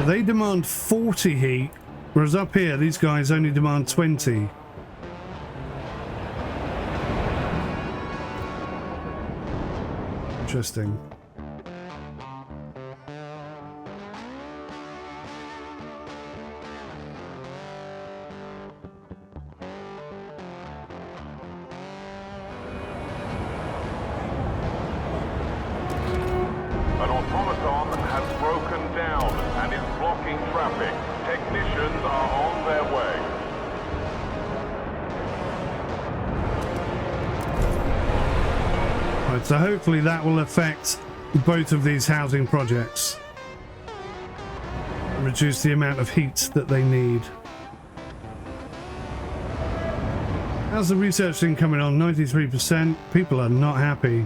They demand 40 heat, whereas up here these guys only demand 20. Interesting. An automaton has broken down and is blocking traffic. Technicians are on their way. Right, so hopefully that will affect both of these housing projects. Reduce the amount of heat that they need. How's the research thing coming on? 93%. People are not happy.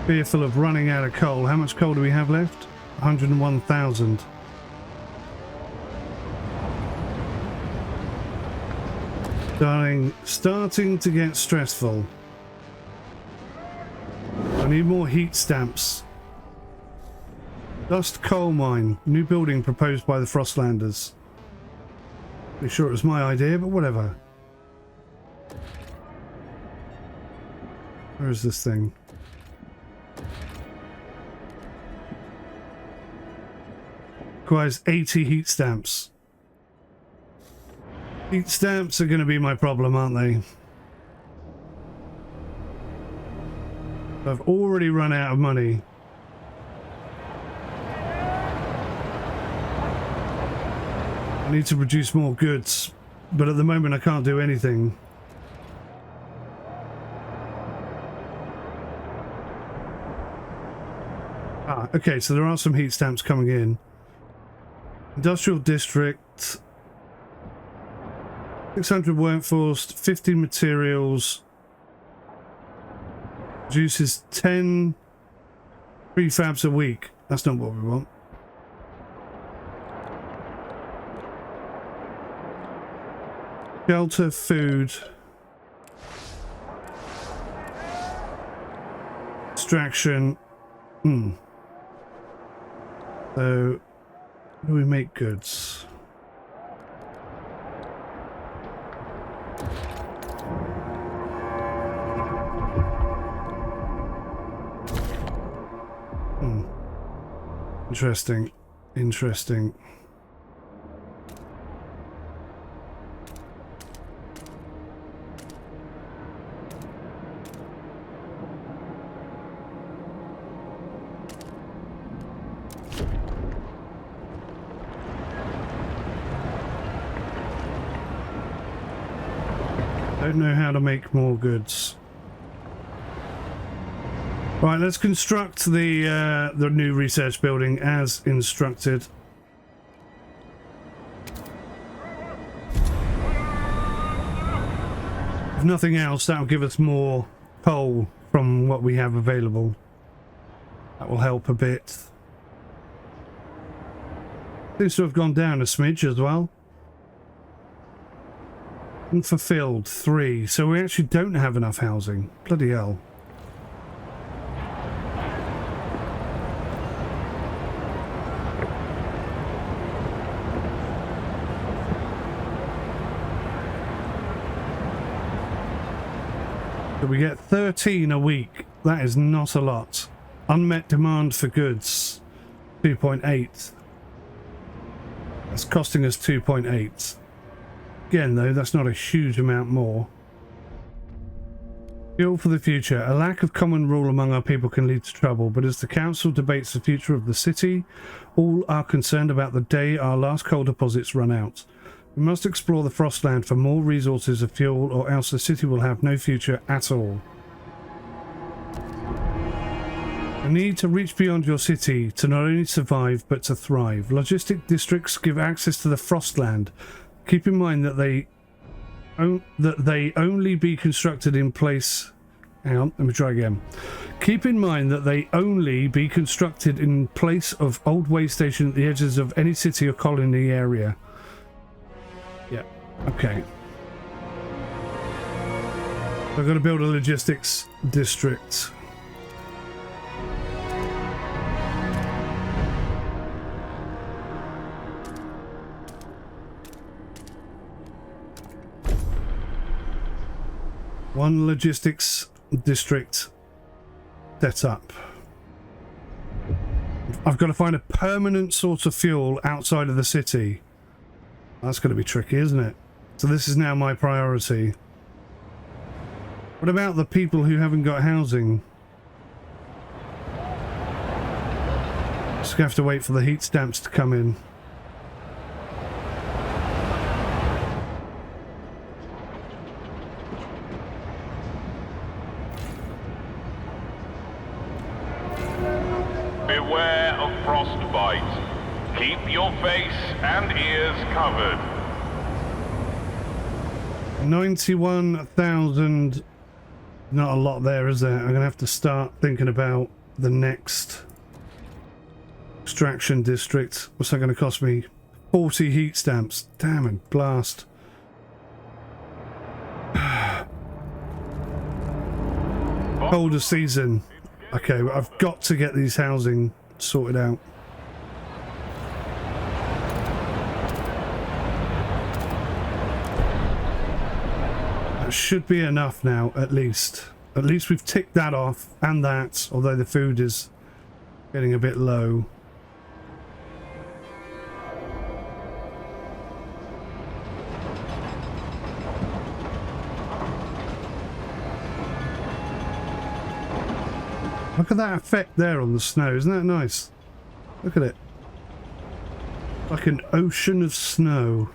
Fearful of running out of coal. How much coal do we have left? 101,000. Starting to get stressful. I need more heat stamps. Dust coal mine. New building proposed by the Frostlanders. Pretty sure it was my idea, but whatever. Where is this thing? Requires 80 heat stamps. Heat stamps are going to be my problem, aren't they? I've already run out of money. I need to produce more goods, but at the moment I can't do anything. Ah, okay, so there are some heat stamps coming in. Industrial district, 600 workforce, 50 materials, produces 10 prefabs a week. That's not what we want. Shelter, food, extraction. So, how do we make goods? Interesting. Interesting. Don't know how to make more goods. Right, let's construct the new research building as instructed. If nothing else, that'll give us more coal from what we have available. That will help a bit. Seems to have gone down a smidge as well. Unfulfilled 3, so we actually don't have enough housing. Bloody hell. So we get 13 a week. That is not a lot. Unmet demand for goods 2.8. That's costing us 2.8. Again, though, that's not a huge amount more. Fuel for the future. A lack of common rule among our people can lead to trouble, but as the council debates the future of the city, all are concerned about the day our last coal deposits run out. We must explore the Frostland for more resources of fuel, or else the city will have no future at all. You need to reach beyond your city to not only survive, but to thrive. Logistic districts give access to the Frostland. Keep in mind that they only be constructed in place... Hang on, let me try again. Keep in mind that they only be constructed in place of old way station at the edges of any city or colony area. Yeah, okay. I've got to build a logistics district. One logistics district set up. I've got to find a permanent source of fuel outside of the city. That's going to be tricky, isn't it? So this is now my priority. What about the people who haven't got housing? Just gonna have to wait for the heat stamps to come in. Beware of frostbite. Keep your face and ears covered. 91,000. Not a lot there, is there? I'm gonna have to start thinking about the next extraction district. What's that gonna cost me? 40 heat stamps. Damn it, blast. Colder season. Okay, I've got to get these housing sorted out. That should be enough now, at least. At least we've ticked that off, and that, although the food is getting a bit low. Look at that effect there on the snow, isn't that nice? Look at it. Like an ocean of snow.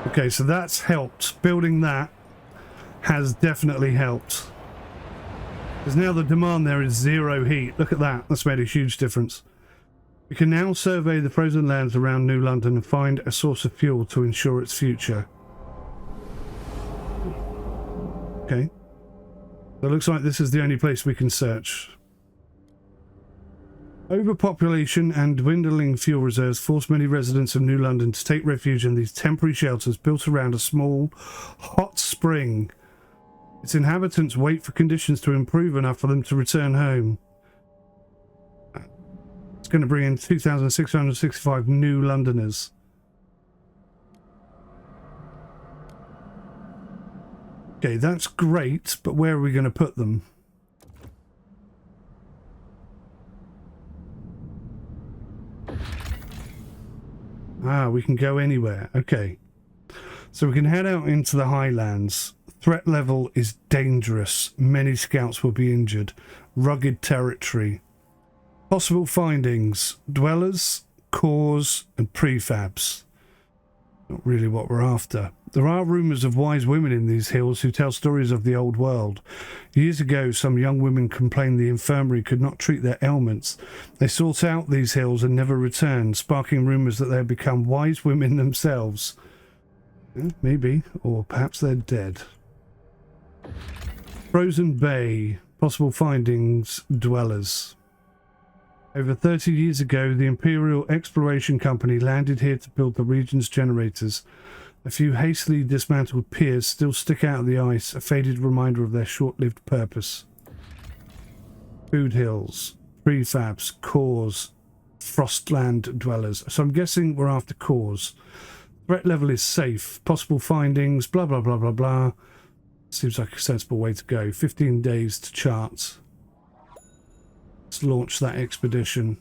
Okay, so that's helped. Building that has definitely helped. Because now the demand there is 0 heat. Look at that. That's made a huge difference. We can now survey the frozen lands around New London and find a source of fuel to ensure its future. Okay. So it looks like this is the only place we can search. Overpopulation and dwindling fuel reserves force many residents of New London to take refuge in these temporary shelters built around a small, hot spring. Its inhabitants wait for conditions to improve enough for them to return home. It's going to bring in 2,665 new Londoners. Okay, that's great, but where are we going to put them? Ah, we can go anywhere. Okay. So we can head out into the highlands. Threat level is dangerous. Many scouts will be injured. Rugged territory. Possible findings. Dwellers, cores, and prefabs. Not really what we're after. There are rumours of wise women in these hills who tell stories of the old world. Years ago, some young women complained the infirmary could not treat their ailments. They sought out these hills and never returned, sparking rumours that they had become wise women themselves. Maybe, or perhaps they're dead. Frozen Bay. Possible findings. Dwellers. Over 30 years ago, the Imperial Exploration Company landed here to build the region's generators. A few hastily dismantled piers still stick out of the ice, a faded reminder of their short-lived purpose. Food hills, prefabs, cores, frostland dwellers. So I'm guessing we're after cores. Threat level is safe. Possible findings, blah, blah, blah, blah, blah. Seems like a sensible way to go. 15 days to chart. Let's launch that expedition.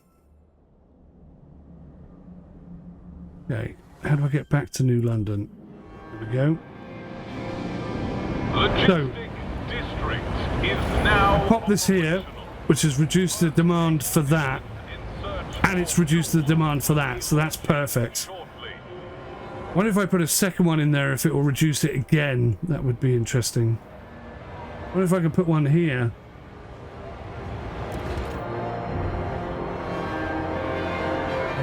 Okay. How do I get back to New London? There we go. Logistic district is now Pop this here, which has reduced the demand for that, and it's reduced the demand for that, so that's perfect. I wonder if I put a second one in there, if it will reduce it again. That would be interesting. I wonder if I can put one here.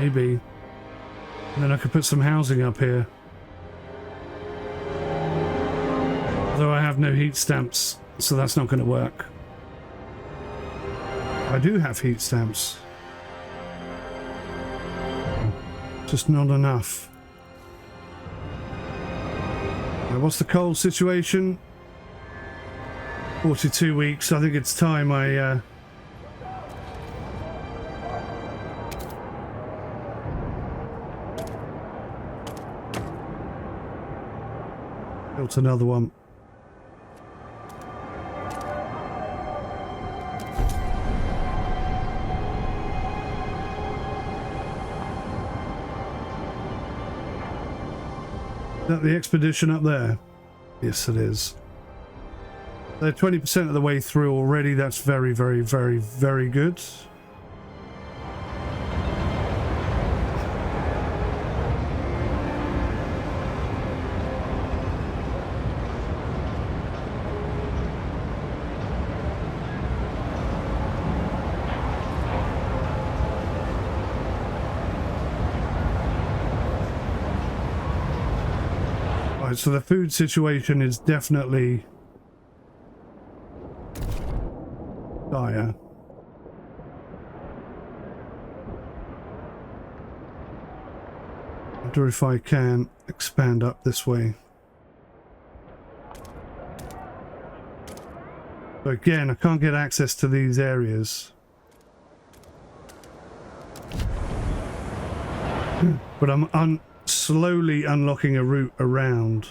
Maybe. And then I could put some housing up here. Although I have no heat stamps, so that's not going to work. I do have heat stamps. Just not enough. What's the coal situation? 42 weeks. I think it's time I built another one. Is that the expedition up there? Yes, it is. They're 20% of the way through already. That's very, very, very, very good. Right, so the food situation is definitely dire. I wonder if I can expand up this way. So again, I can't get access to these areas. But I'm slowly unlocking a route around.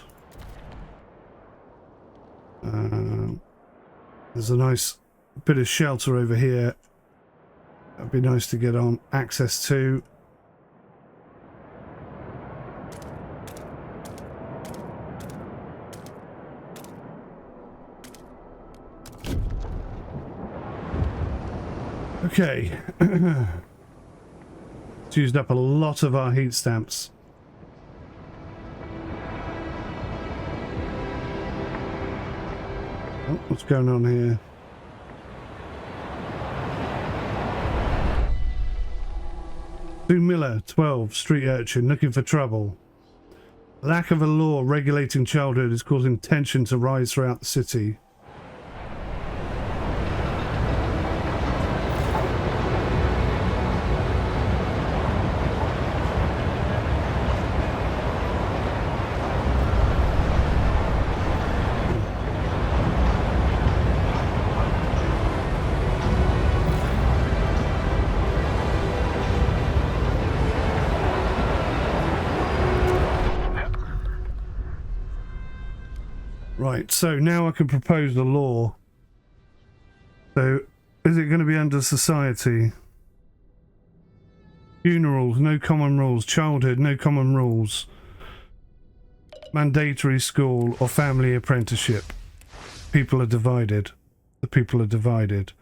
There's a nice bit of shelter over here. That'd be nice to get on access to. Okay. It's used up a lot of our heat stamps. Oh, what's going on here? Sue Miller, 12, street urchin, looking for trouble. Lack of a law regulating childhood is causing tension to rise throughout the city. Right, so now I can propose a law. So, is it going to be under society? Funerals, no common rules. Childhood, no common rules. Mandatory school or family apprenticeship. People are divided. The people are divided.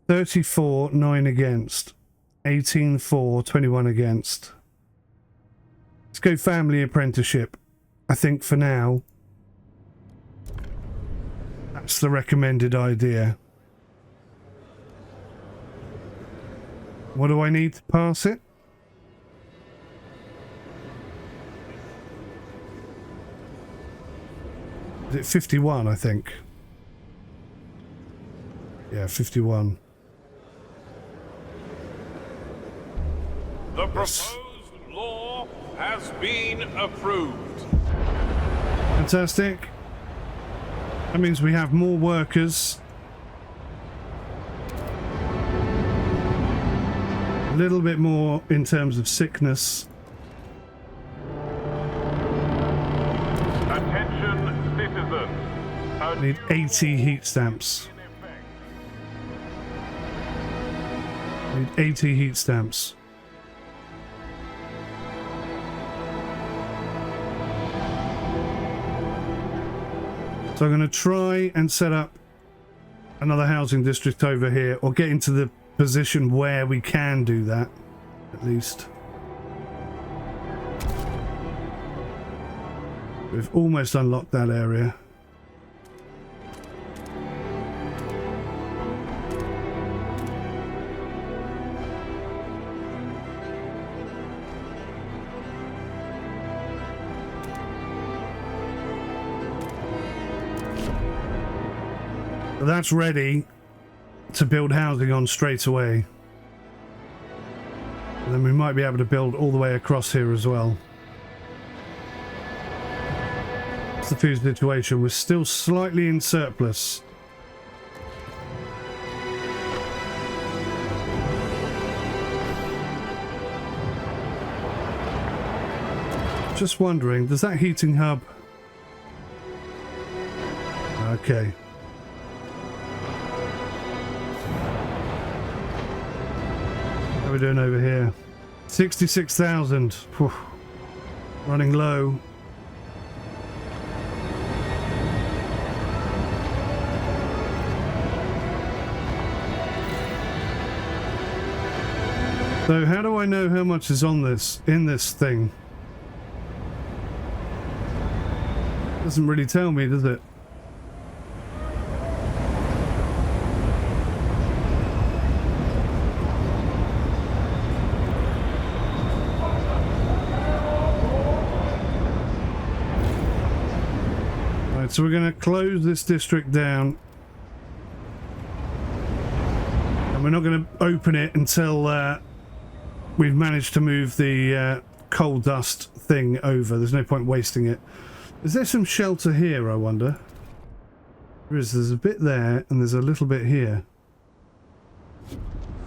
34, 9 against. 18, 4, 21 against. Let's go family apprenticeship. I think for now, that's the recommended idea. What do I need to pass it? Is it 51, I think? Yeah, 51. The proposed law has been approved. Fantastic. That means we have more workers. A little bit more in terms of sickness. Attention, citizens. I need 80 heat stamps. I need 80 heat stamps. So I'm going to try and set up another housing district over here, or get into the position where we can do that, at least. We've almost unlocked that area. So that's ready to build housing on straight away. And then we might be able to build all the way across here as well. It's the food situation. We're still slightly in surplus. Just wondering, does that heating hub... Okay. How are we doing over here? 66,000. Running low. So how do I know how much is on this, in this thing? Doesn't really tell me, does it? Right, so we're going to close this district down. And we're not going to open it until we've managed to move the coal dust thing over. There's no point wasting it. Is there some shelter here, I wonder? There's a bit there, and there's a little bit here.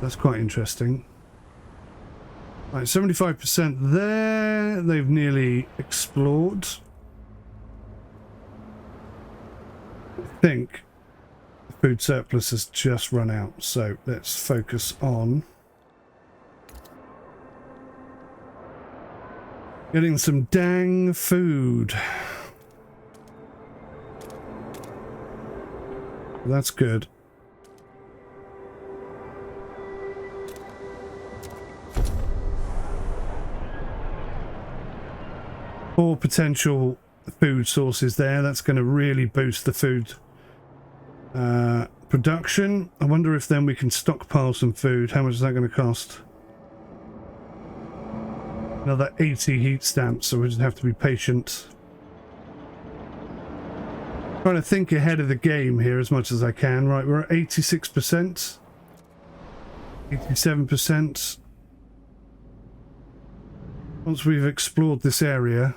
That's quite interesting. Right, 75% there. They've nearly explored. I think the food surplus has just run out, so let's focus on getting some dang food. That's good. Four potential food sources there. That's going to really boost the food production. I wonder if then we can stockpile some food. How much is that going to cost? Another 80 heat stamps, so we just have to be patient. Trying to think ahead of the game here as much as I can. Right, we're at 86%. 87%. Once we've explored this area,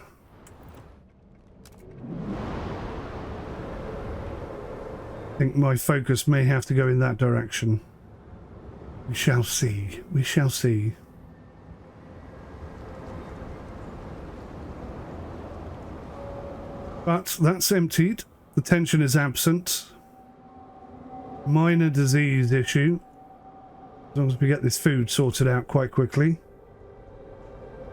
I think my focus may have to go in that direction. We shall see. We shall see. But that's emptied. The tension is absent. Minor disease issue. As long as we get this food sorted out quite quickly.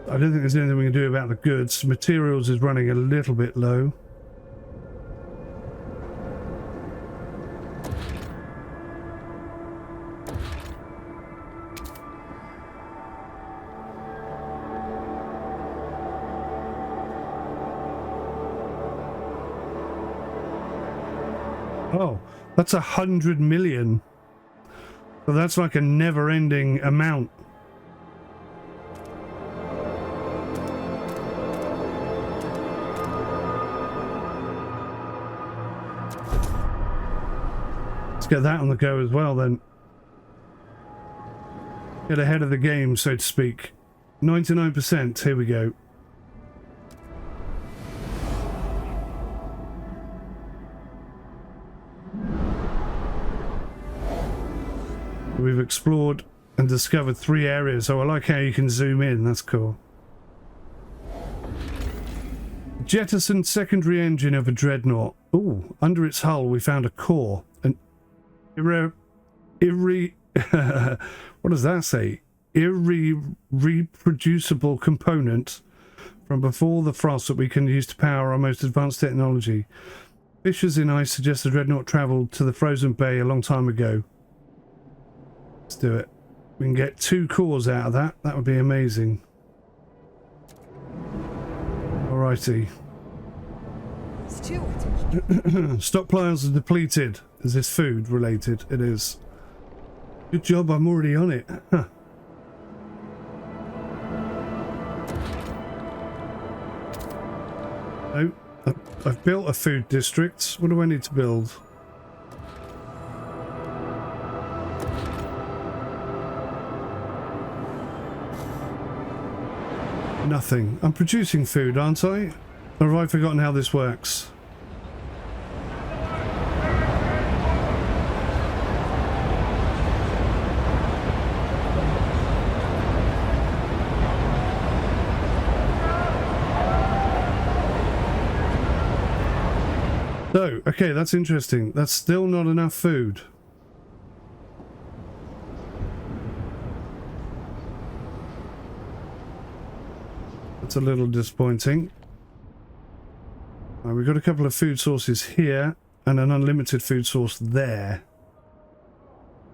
I don't think there's anything we can do about the goods. Materials is running a little bit low. Oh, that's 100 million. So that's like a never-ending amount. Let's get that on the go as well then. Get ahead of the game, so to speak. 99%, here we go. We've explored and discovered 3 areas. Oh, I like how you can zoom in. That's cool. Jettisoned secondary engine of a dreadnought. Ooh, under its hull we found a core. An what does that say? Reproducible component from before the frost that we can use to power our most advanced technology. Fissures in ice suggest the dreadnought travelled to the frozen bay a long time ago. Let's do it. We can get 2 cores out of that. That would be amazing. Alrighty. Stockpiles are depleted. Is this food related? It is. Good job, I'm already on it. Huh. Oh, I've built a food district. What do I need to build? Nothing. I'm producing food, aren't I? Or have I forgotten how this works? So, okay, that's interesting. That's still not enough food. That's a little disappointing. We've got a couple of food sources here and an unlimited food source there.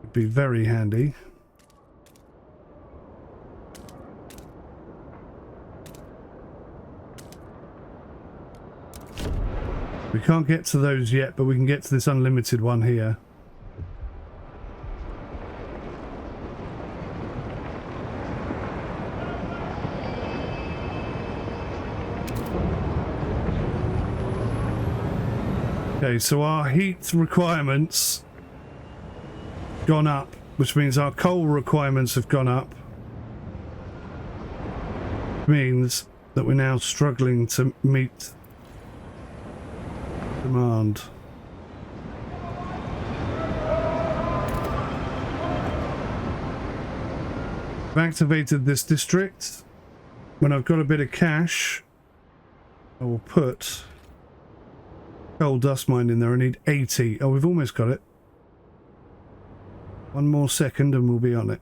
Would be very handy. We can't get to those yet, but we can get to this unlimited one here. Okay, so our heat requirements gone up, which means our coal requirements have gone up. Means that we're now struggling to meet demand. I've activated this district. When I've got a bit of cash, I will put coal dust mine in there. I need 80. Oh, we've almost got it. One more second and we'll be on it.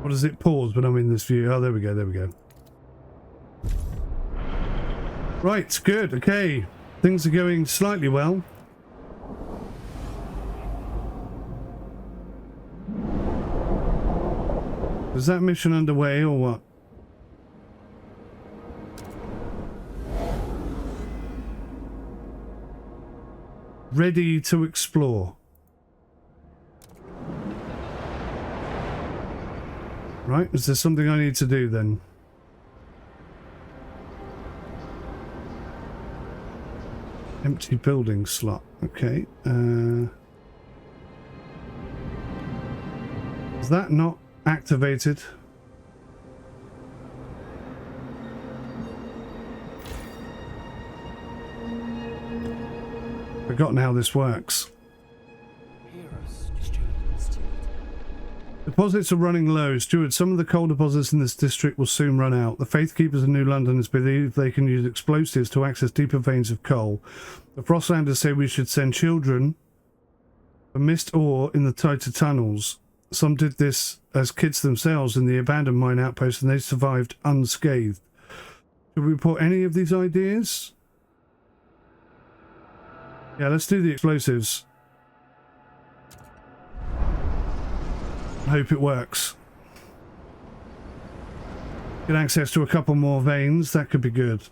What does it pause when I'm in this view? Oh, there we go, there we go. Right, good, okay. Things are going slightly well. Is that mission underway or what? Ready to explore. Right, is there something I need to do then? Empty building slot. Okay. Is that not activated? Forgotten how this works. Deposits are running low. Steward, some of the coal deposits in this district will soon run out. The Faith Keepers in New London believe they can use explosives to access deeper veins of coal. The Frostlanders say we should send children for mist ore in the tighter tunnels. Some did this as kids themselves in the abandoned mine outpost and they survived unscathed. Should we report any of these ideas? Yeah, let's do the explosives. I hope it works. Get access to a couple more veins. That could be good.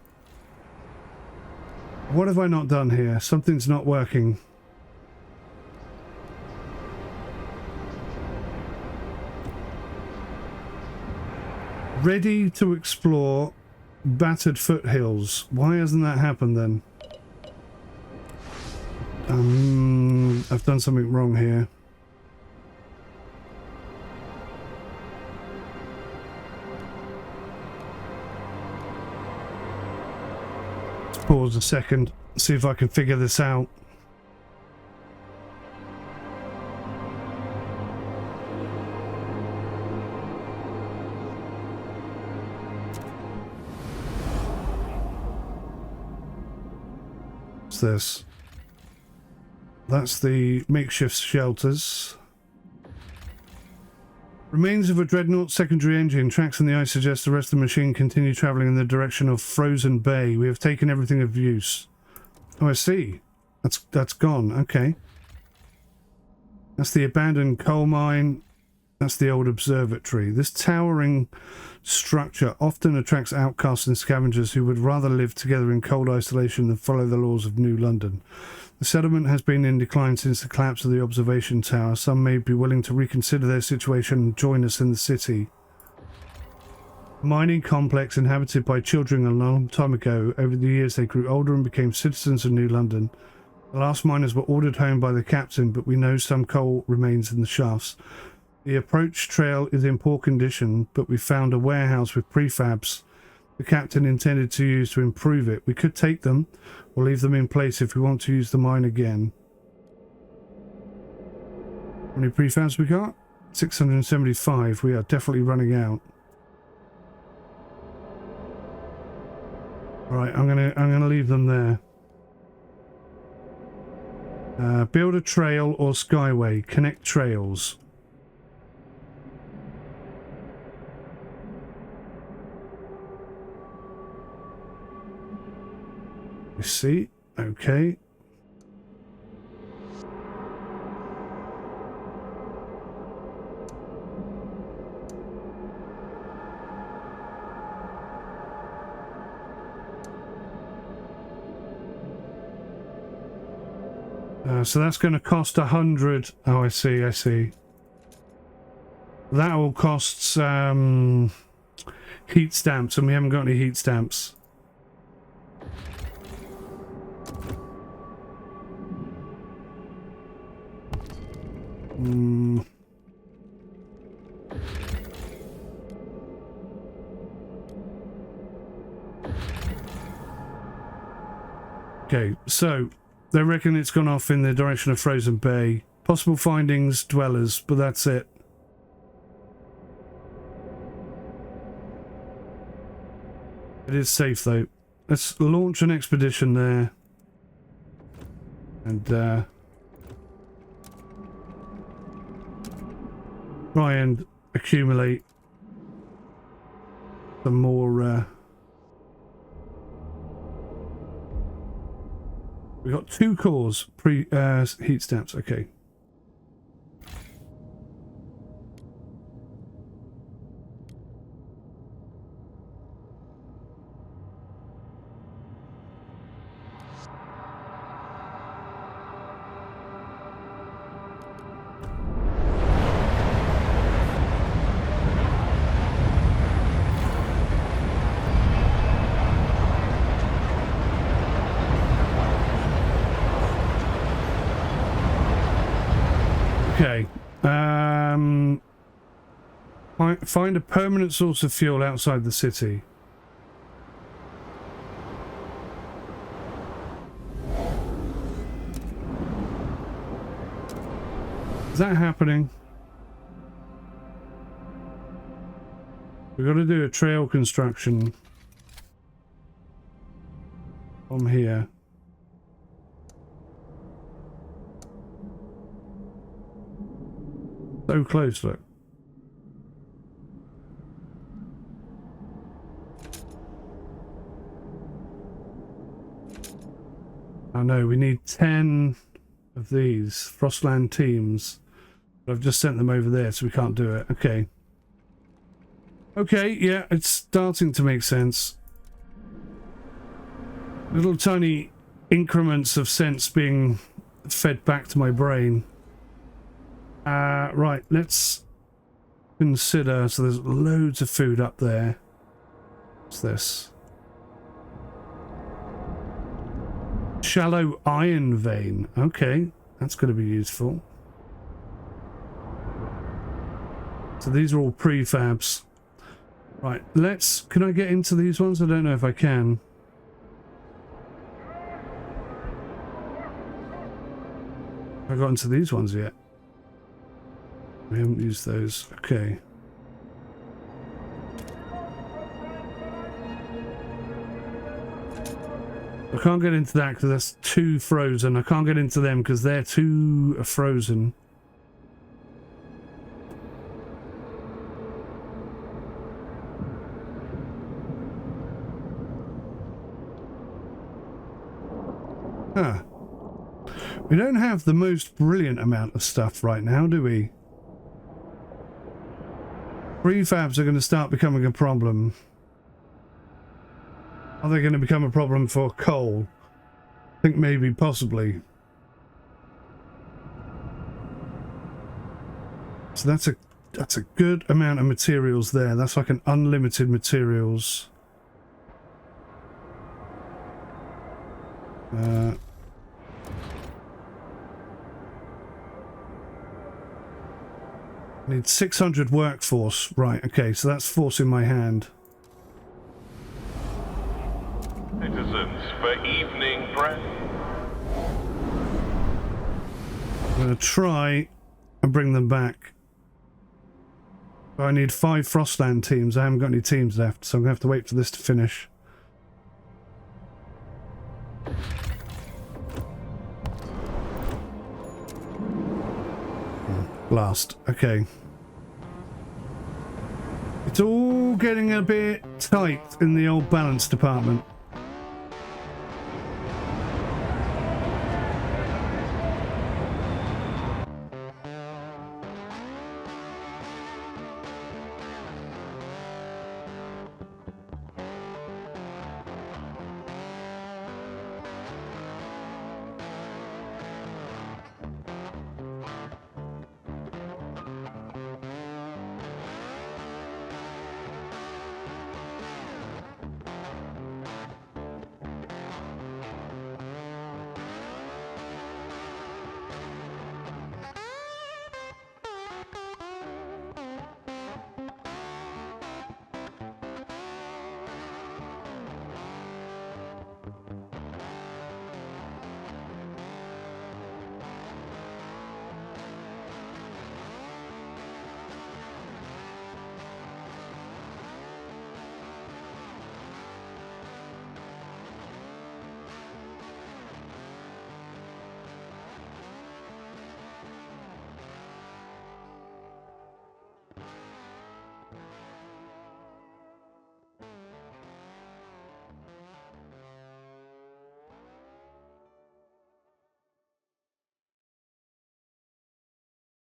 What have I not done here? Something's not working. Ready to explore battered foothills. Why hasn't that happened then? I've done something wrong here. Let's pause a second, see if I can figure this out. What's this? That's the makeshift shelters. Remains of a dreadnought secondary engine. Tracks in the ice suggest the rest of the machine continue travelling in the direction of Frozen Bay. We have taken everything of use. Oh, I see. That's gone. Okay. That's the abandoned coal mine. That's the old observatory. This towering structure often attracts outcasts and scavengers who would rather live together in cold isolation than follow the laws of New London. The settlement has been in decline since the collapse of the observation tower. Some may be willing to reconsider their situation and join us in the city. Mining complex inhabited by children a long time ago. Over the years they grew older and became citizens of New London. The last miners were ordered home by the captain, but we know some coal remains in the shafts. The approach trail is in poor condition, but we found a warehouse with prefabs the captain intended to use to improve it. We could take them or leave them in place if we want to use the mine again. How many prefabs we got? 675. We are definitely running out. Right, I'm gonna leave them there. Build a trail or skyway. Connect trails. You see? Okay. So that's going to cost 100. Oh, I see, I see. That all costs heat stamps, and we haven't got any heat stamps. Okay, so they reckon it's gone off in the direction of Frozen Bay. Possible findings, dwellers, but that's it. It is safe though. Let's launch an expedition there. And try and accumulate some more we got 2 cores heat stamps. Okay. Okay. Find a permanent source of fuel outside the city. Is that happening? We've got to do a trail construction from here. So close, look. I know, we need 10 of these Frostland teams. But I've just sent them over there, so we can't do it. Okay. Okay, yeah, it's starting to make sense. Little tiny increments of sense being fed back to my brain. Right, let's consider. So there's loads of food up there. What's this? Shallow iron vein. Okay, that's going to be useful. So these are all prefabs. Right, let's... Can I get into these ones? I don't know if I can. Have I got into these ones yet? We haven't used those. Okay. I can't get into that because that's too frozen. I can't get into them because they're too frozen. Huh. We don't have the most brilliant amount of stuff right now, do we? Prefabs are going to start becoming a problem. Are they going to become a problem for coal? I think maybe, possibly. So that's a good amount of materials there. That's like an unlimited materials. Need 600 workforce. Right, okay, so that's forcing my hand. Citizens, for evening press. I'm going to try and bring them back. I need 5 Frostland teams. I haven't got any teams left, so I'm going to have to wait for this to finish. Blast. Okay. It's all getting a bit tight in the old balance department.